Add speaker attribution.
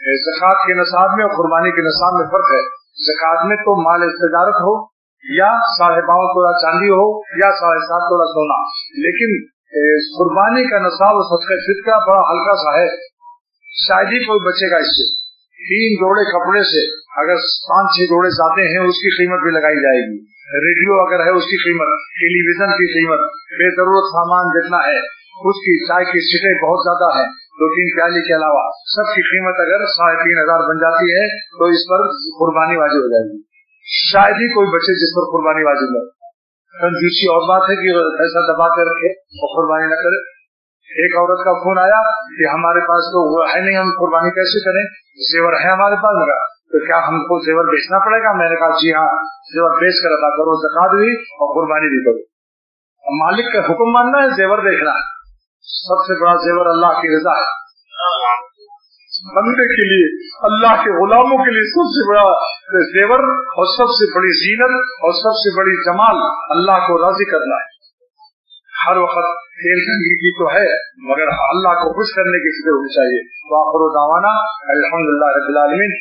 Speaker 1: ज़कात के नसाब में और कुर्बानी के नसाब में फर्क है। ज़कात में तो माल इस्तिजारत हो या 52.5 तोला चांदी हो या 7.5 तोला सोना, लेकिन कुर्बानी का नसाब और सदका फितरा बड़ा हल्का सा है, शायद ही कोई बचेगा इससे। 3 जोड़े कपड़े से अगर 5-6 जोड़े जाते हैं उसकी कीमत भी लगाई जाएगी, रेडियो अगर है उसकी कीमत, टेलीविजन की कीमत, बेजरूरत सामान जितना है उसकी, चाय की सीटें बहुत ज्यादा है, 2-3 प्याली के अलावा सबकी कीमत अगर 3,500 बन जाती है तो इस पर कुर्बानी वाजिब हो जाएगी। शायद ही कोई बचे जिस पर कुर्बानी वाजिब हो। कंजूसी और बात है कि पैसा दबा कर रखे और कुर्बानी न करे। एक औरत का फोन आया कि हमारे पास तो है नहीं, हम कुर्बानी कैसे करें, जेवर है हमारे पास, तो क्या हमको जेवर बेचना पड़ेगा? मैंने कहा जी हाँ, जेवर बेच कर अदा करो, ज़कात भी और कुर्बानी भी करो। मालिक का हुक्म मानना है, जेवर देखना है। सबसे बड़ा जेवर अल्लाह की रजा है। बंदे के लिए, अल्लाह के गुलामों के लिए सबसे बड़ा जेवर और सबसे बड़ी जीनत और सबसे बड़ी जमाल अल्लाह को राजी करना है। हर वक्त तेल की तो है, मगर अल्लाह को खुश करने की फिक्र होनी चाहिए। वाखिर दावाना अल्हम्दुलिल्लाह रब्बिल आलमीन।